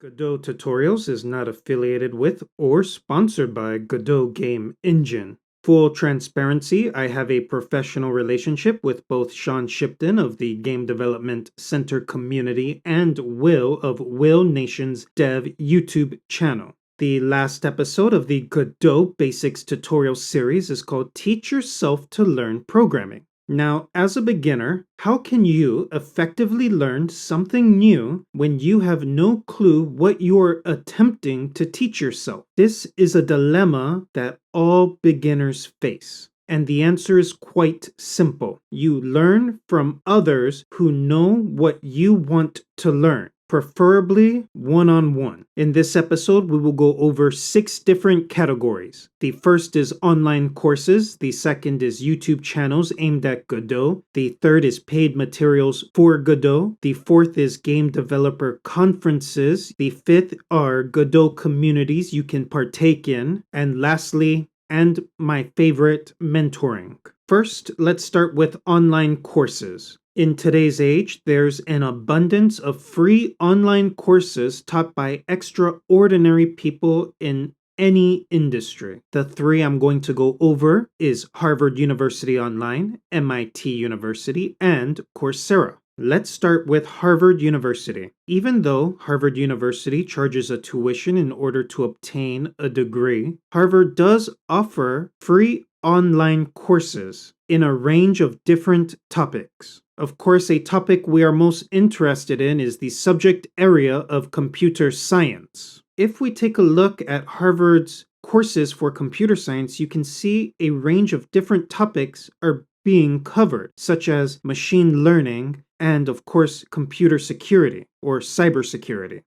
Godot Tutorials is not affiliated with or sponsored by Godot Game Engine. Full transparency, I have a professional relationship with both Sean Shipton of the Game Development Center community and Will of willnationsdev YouTube channel. The last episode of the Godot Basics Tutorial Series is called Teach Yourself to Learn Programming. Now, as a beginner, how can you effectively learn something new when you have no clue what you're attempting to teach yourself? This is a dilemma that all beginners face. And the answer is quite simple. You learn from others who know what you want to learn, preferably one-on-one. In this episode, we will go over 6 different categories. The first is online courses. The second is YouTube channels aimed at Godot. The third is paid materials for Godot. The fourth is game developer conferences. The fifth are Godot communities you can partake in. And lastly, and my favorite, mentoring. First, let's start with online courses. In today's age, there's an abundance of free online courses taught by extraordinary people in any industry. The 3 I'm going to go over is Harvard University Online, MIT University, and Coursera. Let's start with Harvard University. Even though Harvard University charges a tuition in order to obtain a degree, Harvard does offer free online courses in a range of different topics. Of course, a topic we are most interested in is the subject area of computer science. If we take a look at Harvard's courses for computer science, you can see a range of different topics are being covered, such as machine learning and, of course, computer security or cybersecurity.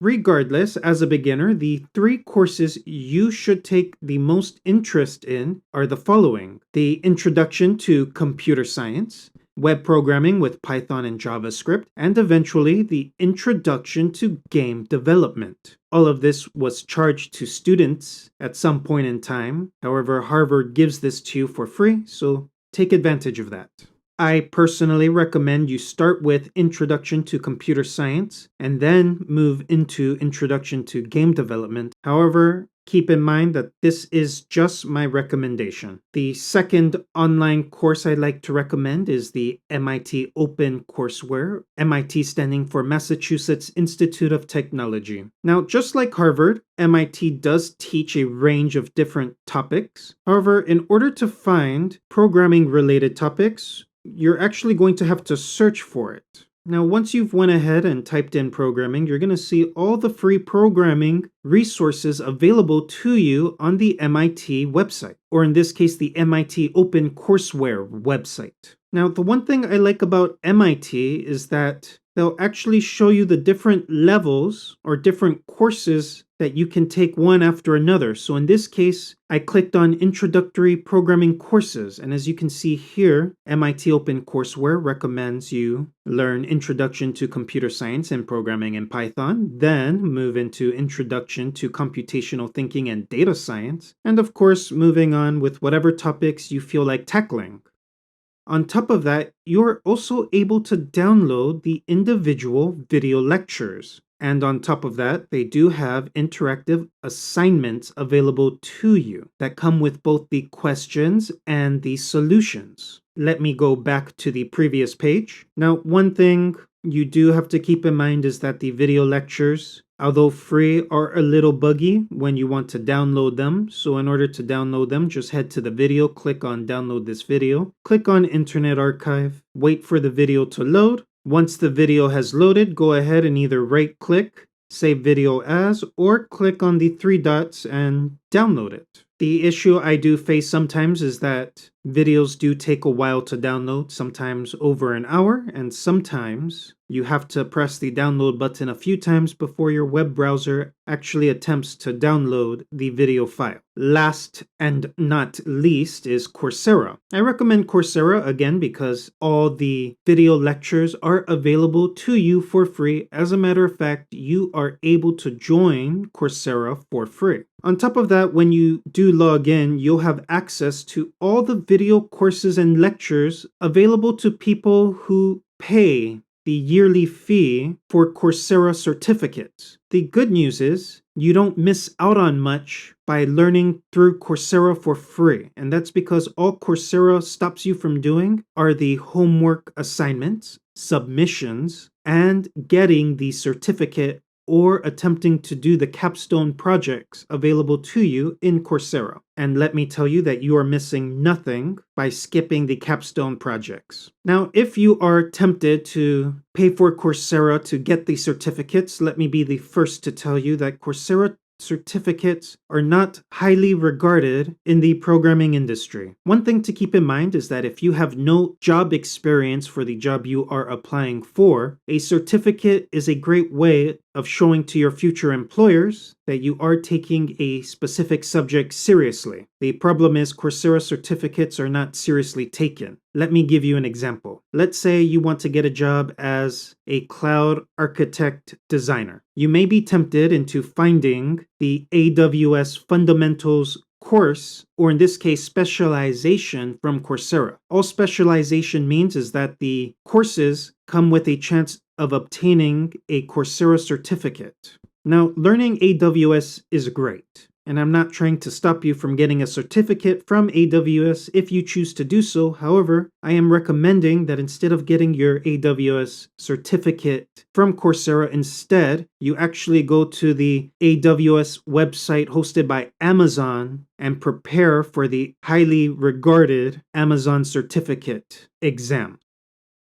Regardless, as a beginner, the 3 courses you should take the most interest in are the following: the Introduction to Computer Science, Web Programming with Python and JavaScript, and eventually the Introduction to Game Development. All of this was charged to students at some point in time. However, Harvard gives this to you for free, so take advantage of that. I personally recommend you start with Introduction to Computer Science and then move into Introduction to Game Development. However, keep in mind that this is just my recommendation. The second online course I'd like to recommend is the MIT Open Courseware, MIT standing for Massachusetts Institute of Technology. Now, just like Harvard, MIT does teach a range of different topics. However, in order to find programming-related topics, you're actually going to have to search for it. Now, once you've went ahead and typed in programming, you're going to see all the free programming resources available to you on the MIT website, or in this case, the MIT Open Courseware website. Now, the one thing I like about MIT is that they'll actually show you the different levels or different courses that you can take one after another. So in this case, I clicked on Introductory Programming Courses. And as you can see here, MIT Open Courseware recommends you learn Introduction to Computer Science and Programming in Python, then move into Introduction to Computational Thinking and Data Science, and of course, moving on with whatever topics you feel like tackling. On top of that, you're also able to download the individual video lectures. And on top of that, they do have interactive assignments available to you that come with both the questions and the solutions. Let me go back to the previous page. Now, one thing you do have to keep in mind is that the video lectures, although free, are a little buggy when you want to download them. So in order to download them, just head to the video, click on download this video, click on Internet Archive, wait for the video to load. Once the video has loaded, go ahead and either right-click, save video as, or click on the 3 dots and download it. The issue I do face sometimes is that videos do take a while to download, sometimes over an hour, and sometimes you have to press the download button a few times before your web browser actually attempts to download the video file. Last and not least is Coursera. I recommend Coursera again because all the video lectures are available to you for free. As a matter of fact, you are able to join Coursera for free. On top of that, when you do log in, you'll have access to all the video courses and lectures available to people who pay the yearly fee for Coursera certificates. The good news is you don't miss out on much by learning through Coursera for free. And that's because all Coursera stops you from doing are the homework assignments, submissions, and getting the certificate or attempting to do the capstone projects available to you in Coursera. And let me tell you that you are missing nothing by skipping the capstone projects. Now, if you are tempted to pay for Coursera to get the certificates, let me be the first to tell you that Coursera certificates are not highly regarded in the programming industry. One thing to keep in mind is that if you have no job experience for the job you are applying for, a certificate is a great way of showing to your future employers that you are taking a specific subject seriously. The problem is Coursera certificates are not seriously taken. Let me give you an example. Let's say you want to get a job as a cloud architect designer. You may be tempted into finding the AWS Fundamentals course, or in this case, specialization from Coursera. All specialization means is that the courses come with a chance of obtaining a Coursera certificate. Now, learning AWS is great, and I'm not trying to stop you from getting a certificate from AWS if you choose to do so. However, I am recommending that instead of getting your AWS certificate from Coursera, instead, you actually go to the AWS website hosted by Amazon and prepare for the highly regarded Amazon certificate exam.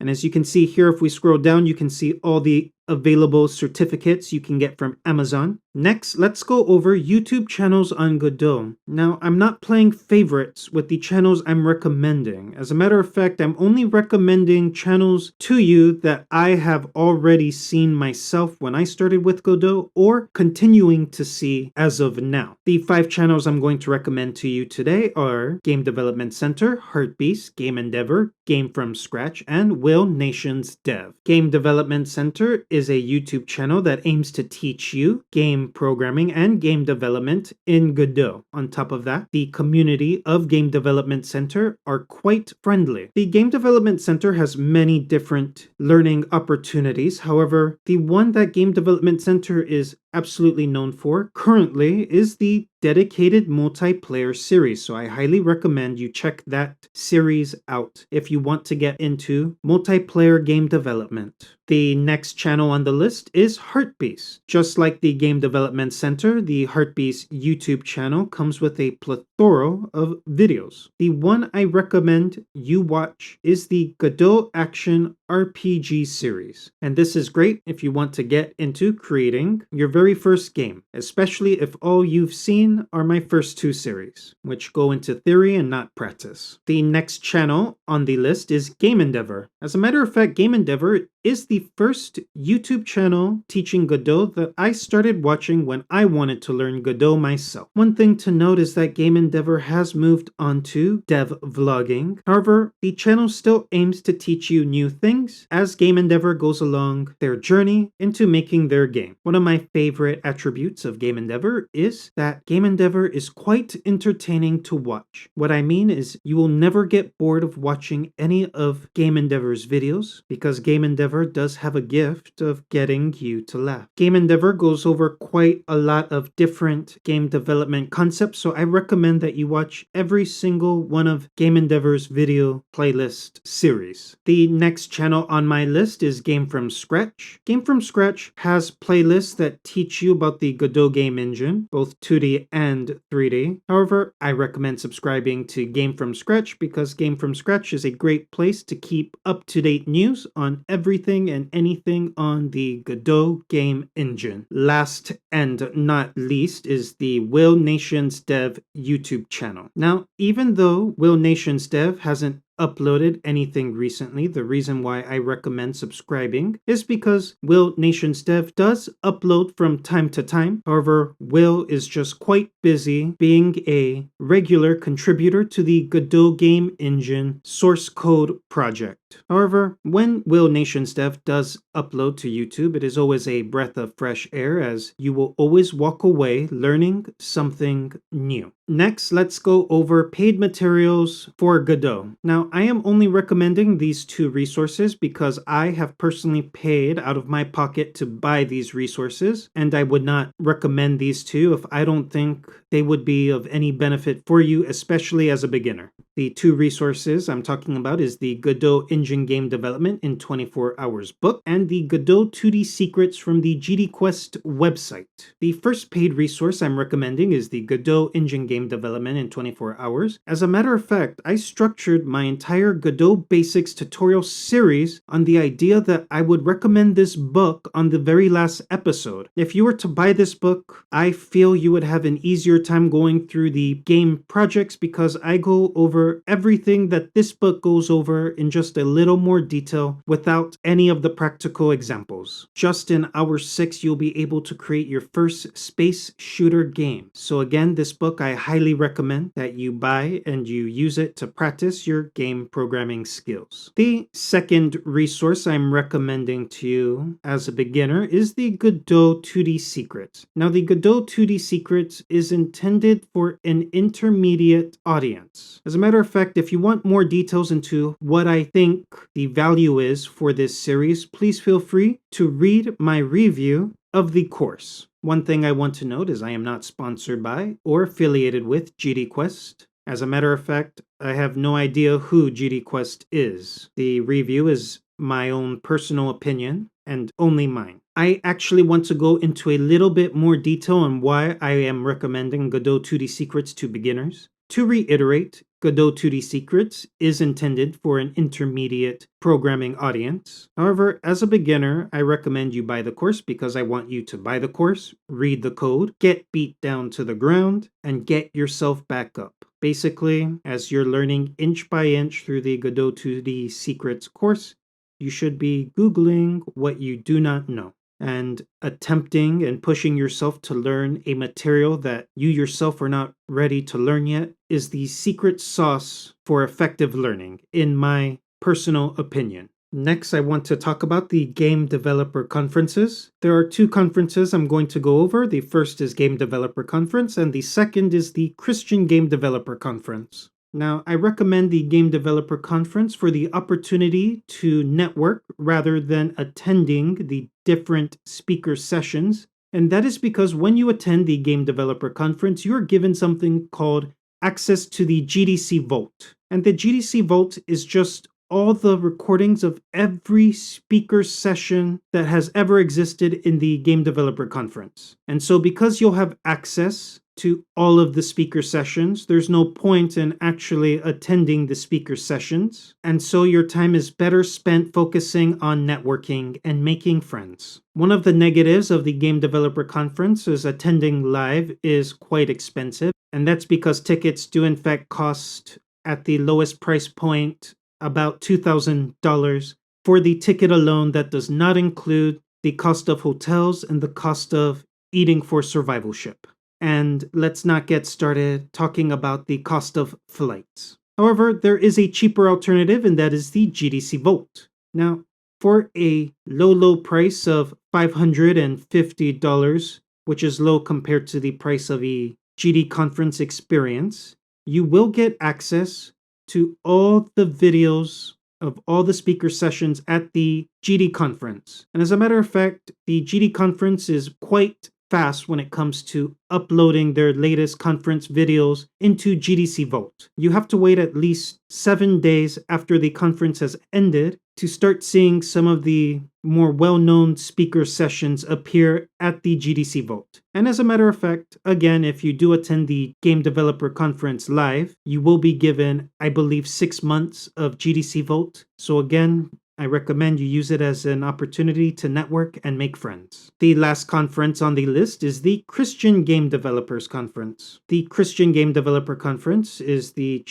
And as you can see here, if we scroll down, you can see all the available certificates you can get from Amazon. Next, let's go over YouTube channels on Godot. Now, I'm not playing favorites with the channels I'm recommending. As a matter of fact, I'm only recommending channels to you that I have already seen myself when I started with Godot or continuing to see as of now. The 5 channels I'm going to recommend to you today are Game Development Center, HeartBeast, Game Endeavor, Gamefromscratch, and willnationsdev. Game Development Center is a YouTube channel that aims to teach you game programming and game development in Godot. On top of that, the community of Game Development Center are quite friendly. The Game Development Center has many different learning opportunities. However, the one that Game Development Center is absolutely known for currently is the dedicated multiplayer series. So I highly recommend you check that series out if you want to get into multiplayer game development. The next channel on the list is HeartBeast. Just like the Game Development Center, the HeartBeast YouTube channel comes with a plethora of videos. The one I recommend you watch is the Godot Action RPG series. And this is great if you want to get into creating your very first game, especially if all you've seen are my first 2 series, which go into theory and not practice. The next channel on the list is Game Endeavor. As a matter of fact, Game Endeavor is the first YouTube channel teaching Godot that I started watching when I wanted to learn Godot myself. One thing to note is that Game Endeavor has moved on to dev vlogging. However, the channel still aims to teach you new things as Game Endeavor goes along their journey into making their game. One of my favorite attributes of Game Endeavor is that Game Endeavor is quite entertaining to watch. What I mean is you will never get bored of watching any of Game Endeavor's videos because Game Endeavor does have a gift of getting you to laugh. Game Endeavor goes over quite a lot of different game development concepts, so I recommend that you watch every single one of Game Endeavor's video playlist series. The next channel on my list is Gamefromscratch. Gamefromscratch has playlists that teach you about the Godot game engine, both 2D and 3D. However, I recommend subscribing to Gamefromscratch because Gamefromscratch is a great place to keep up-to-date news on everything and anything on the Godot game engine. Last and not least is the willnationsdev YouTube channel. Now, even though willnationsdev hasn't uploaded anything recently, the reason why I recommend subscribing is because willnationsdev does upload from time to time. However, Will is just quite busy being a regular contributor to the Godot game engine source code project. However, when willnationsdev does upload to YouTube, it is always a breath of fresh air as you will always walk away learning something new. Next, let's go over paid materials for Godot. Now, I am only recommending these two resources because I have personally paid out of my pocket to buy these resources, and I would not recommend these two if I don't think they would be of any benefit for you, especially as a beginner. The two resources I'm talking about is the Godot Engine Game Development in 24 Hours book and the Godot 2D Secrets from the GDQuest website. The first paid resource I'm recommending is the Godot Engine Game Development in 24 Hours. As a matter of fact, I structured my entire Godot Basics Tutorial Series on the idea that I would recommend this book on the very last episode. If you were to buy this book, I feel you would have an easier time going through the game projects because I go over everything that this book goes over in just a little more detail without any of the practical examples. Just in hour 6, you'll be able to create your first space shooter game. So again, this book I highly recommend that you buy and you use it to practice your game programming skills. The second resource I'm recommending to you as a beginner is the Godot 2D Secrets. Now, the Godot 2D Secrets is intended for an intermediate audience. As a matter of fact, if you want more details into what I think the value is for this series, please feel free to read my review of the course. One thing I want to note is I am not sponsored by or affiliated with GDQuest. As a matter of fact, I have no idea who GDQuest is. The review is my own personal opinion and only mine. I actually want to go into a little bit more detail on why I am recommending Godot 2D Secrets to beginners. To reiterate, Godot 2D Secrets is intended for an intermediate programming audience. However, as a beginner, I recommend you buy the course because I want you to buy the course, read the code, get beat down to the ground, and get yourself back up. Basically, as you're learning inch by inch through the Godot 2D Secrets course, you should be Googling what you do not know and attempting and pushing yourself to learn a material that you yourself are not ready to learn yet is the secret sauce for effective learning, in my personal opinion. Next, I want to talk about the Game Developer Conferences. There are two conferences I'm going to go over. The first is Game Developer Conference, and the second is the Christian Game Developer Conference. Now, I recommend the Game Developer Conference for the opportunity to network rather than attending the different speaker sessions. And that is because when you attend the Game Developer Conference, you are given something called access to the GDC Vault. And the GDC Vault is just all the recordings of every speaker session that has ever existed in the Game Developer Conference. And so because you'll have access to all of the speaker sessions, there's no point in actually attending the speaker sessions. And so your time is better spent focusing on networking and making friends. One of the negatives of the Game Developer Conference is attending live is quite expensive. And that's because tickets do in fact cost at the lowest price point about $2,000 for the ticket alone. That does not include the cost of hotels and the cost of eating for survivalship. And let's not get started talking about the cost of flights. However, there is a cheaper alternative, and that is the GDC Vault. Now, for a low price of $550, which is low compared to the price of a GD conference experience, you will get access to all the videos of all the speaker sessions at the GD conference. And as a matter of fact, the GD conference is quite fast when it comes to uploading their latest conference videos into GDC Vault. You have to wait at least 7 days after the conference has ended to start seeing some of the more well-known speaker sessions appear at the GDC Vault. And as a matter of fact, again, if you do attend the Game Developer Conference live, you will be given, I believe, 6 months of GDC Vault. So again, I recommend you use it as an opportunity to network and make friends. The last conference on the list is the Christian Game Developers Conference. The Christian Game Developer Conference is the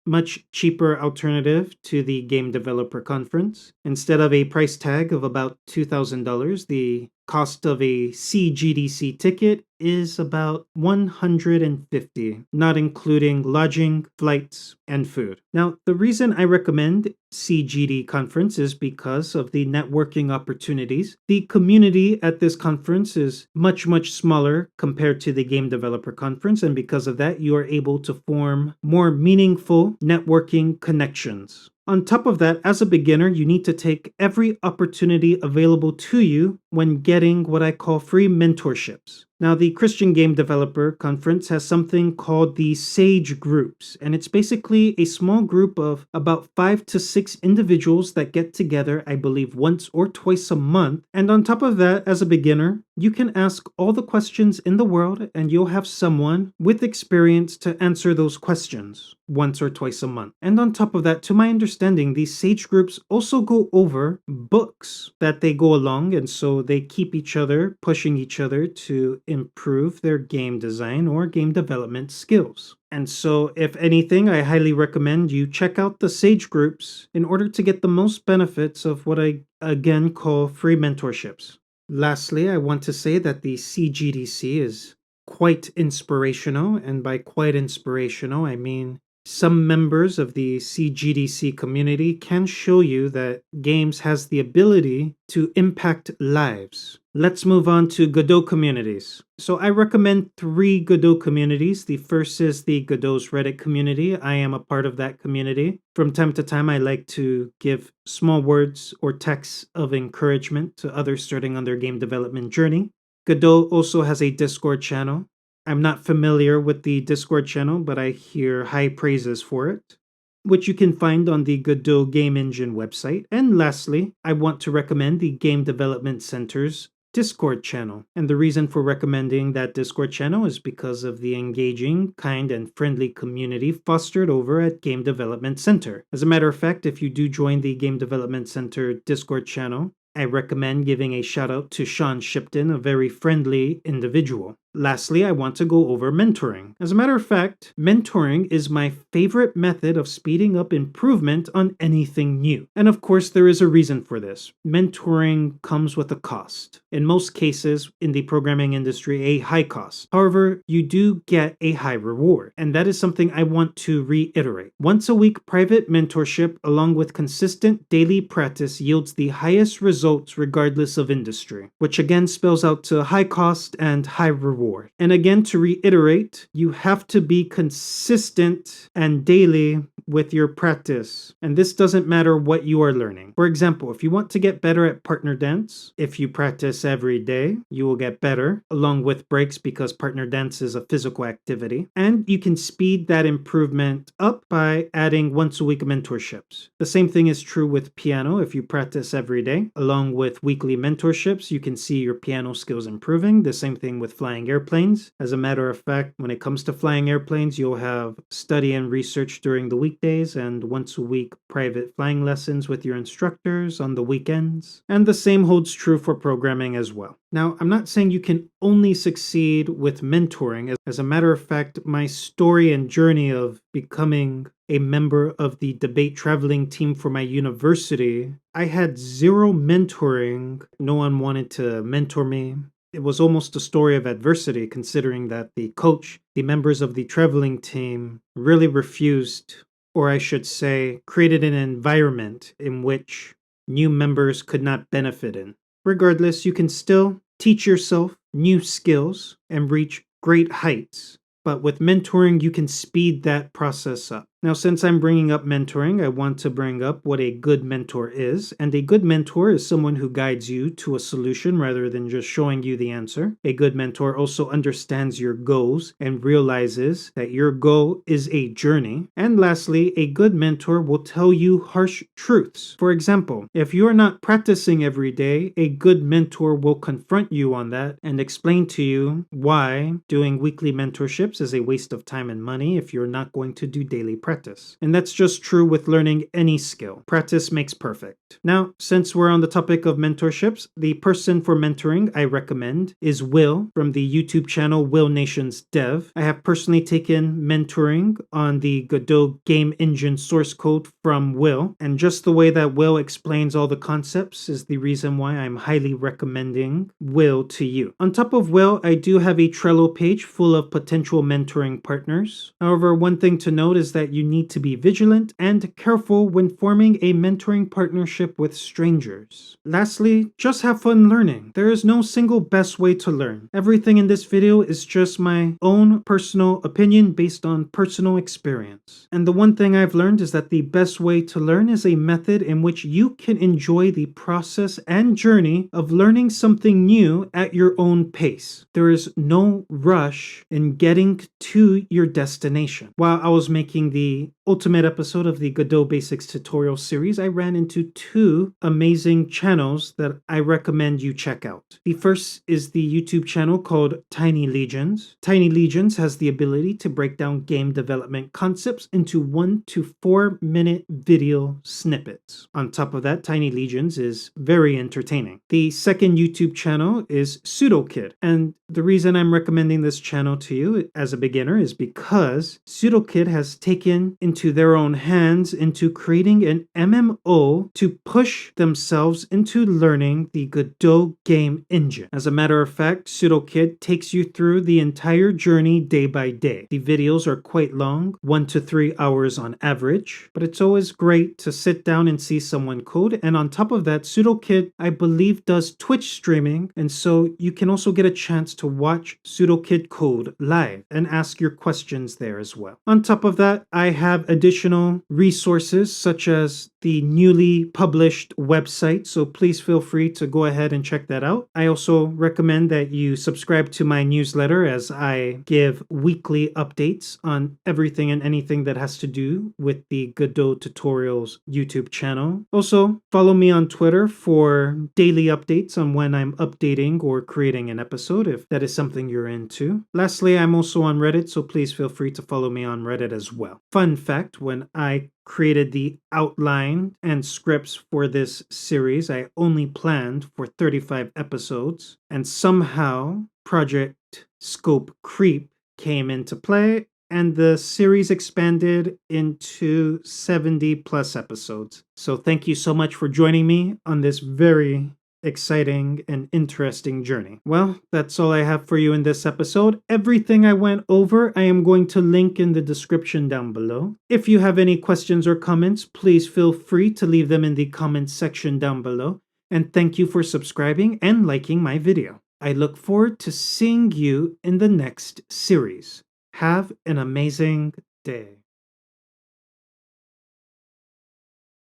much cheaper alternative to the Game Developer Conference. Instead of a price tag of about $2,000, the cost of a CGDC ticket is about $150, not including lodging, flights, and food. Now, the reason I recommend CGD conference is because of the networking opportunities. The community at this conference is much smaller compared to the Game Developer Conference, and because of that, you are able to form more meaningful networking connections. On top of that, as a beginner, you need to take every opportunity available to you when getting what I call free mentorships. Now, the Christian Game Developer Conference has something called the Sage Groups, and it's basically a small group of about 5 to 6 individuals that get together, I believe, once or twice a month. And on top of that, as a beginner, you can ask all the questions in the world, and you'll have someone with experience to answer those questions once or twice a month. And on top of that, to my understanding, these Sage Groups also go over books that they go along, and so they keep each other, pushing each other to improve their game design or game development skills. And so, if anything, I highly recommend you check out the Sage Groups in order to get the most benefits of what I again call free mentorships. Lastly, I want to say that the CGDC is quite inspirational, and by quite inspirational, I mean some members of the CGDC community can show you that games has the ability to impact lives. Let's move on to Godot Communities. So I recommend 3 Godot communities. The first is the Godot's Reddit community. I am a part of that community. From time to time, I like to give small words or texts of encouragement to others starting on their game development journey. Godot also has a Discord channel. I'm not familiar with the Discord channel, but I hear high praises for it, which you can find on the Godot Game Engine website. And lastly, I want to recommend the Game Development Center's Discord channel. And the reason for recommending that Discord channel is because of the engaging, kind, and friendly community fostered over at Game Development Center. As a matter of fact, if you do join the Game Development Center Discord channel, I recommend giving a shout out to Sean Shipton, a very friendly individual. Lastly, I want to go over mentoring. As a matter of fact, mentoring is my favorite method of speeding up improvement on anything new. And of course, there is a reason for this. Mentoring comes with a cost. In most cases, in the programming industry, a high cost. However, you do get a high reward. And that is something I want to reiterate. Once a week private mentorship along with consistent daily practice yields the highest results regardless of industry, which again spells out to high cost and high reward. And again, to reiterate, you have to be consistent and daily with your practice. And this doesn't matter what you are learning. For example, if you want to get better at partner dance, if you practice every day, you will get better, along with breaks because partner dance is a physical activity. And you can speed that improvement up by adding once a week mentorships. The same thing is true with piano. If you practice every day, along with weekly mentorships, you can see your piano skills improving. The same thing with flying airplanes. As a matter of fact, when it comes to flying airplanes, you'll have study and research during the weekdays and once a week private flying lessons with your instructors on the weekends. And the same holds true for programming as well. Now, I'm not saying you can only succeed with mentoring. As a matter of fact, my story and journey of becoming a member of the debate traveling team for my university, I had 0 mentoring. No one wanted to mentor me. It was almost a story of adversity, considering that the coach, the members of the traveling team, really refused, or I should say, created an environment in which new members could not benefit in. Regardless, you can still teach yourself new skills and reach great heights. But with mentoring, you can speed that process up. Now, since I'm bringing up mentoring, I want to bring up what a good mentor is. And a good mentor is someone who guides you to a solution rather than just showing you the answer. A good mentor also understands your goals and realizes that your goal is a journey. And lastly, a good mentor will tell you harsh truths. For example, if you're not practicing every day, a good mentor will confront you on that and explain to you why doing weekly mentorships is a waste of time and money if you're not going to do daily practice. practice. And that's just true with learning any skill. Practice makes perfect. Now, since we're on the topic of mentorships, the person for mentoring I recommend is Will from the YouTube channel willnationsdev. I have personally taken mentoring on the Godot game engine source code from Will, and just the way that Will explains all the concepts is the reason why I'm highly recommending Will to you. On top of Will, I do have a Trello page full of potential mentoring partners. However, one thing to note is that you need to be vigilant and careful when forming a mentoring partnership with strangers. Lastly, just have fun learning. There is no single best way to learn. Everything in this video is just my own personal opinion based on personal experience. And the one thing I've learned is that the best way to learn is a method in which you can enjoy the process and journey of learning something new at your own pace. There is no rush in getting to your destination. While I was making the ultimate episode of the Godot Basics Tutorial Series, I ran into two amazing channels that I recommend you check out. The first is the YouTube channel called Tiny Legions. Tiny Legions has the ability to break down game development concepts into 1 to 4 minute video snippets. On top of that, Tiny Legions is very entertaining. The second YouTube channel is PseudoKid, and the reason I'm recommending this channel to you as a beginner is because PseudoKid has taken into their own hands into creating an MMO to push themselves into learning the Godot game engine. As a matter of fact, PseudoKid takes you through the entire journey day by day. The videos are quite long, 1 to 3 hours on average, but it's always great to sit down and see someone code. And on top of that, PseudoKid, I believe, does Twitch streaming, and so you can also get a chance to watch PseudoKid code live and ask your questions there as well. On top of that, I have additional resources such as the newly published website, so please feel free to go ahead and check that out. I also recommend that you subscribe to my newsletter as I give weekly updates on everything and anything that has to do with the Godot Tutorials YouTube channel. Also, follow me on Twitter for daily updates on when I'm updating or creating an episode if that is something you're into. Lastly, I'm also on Reddit, so please feel free to follow me on Reddit as well. Fun fact, when I created the outline and scripts for this series, I only planned for 35 episodes, and somehow Project Scope Creep came into play, and the series expanded into 70 plus episodes. So thank you so much for joining me on this very exciting and interesting journey. Well, that's all I have for you in this episode. Everything I went over, I am going to link in the description down below. If you have any questions or comments, please feel free to leave them in the comments section down below. And thank you for subscribing and liking my video. I look forward to seeing you in the next series. Have an amazing day.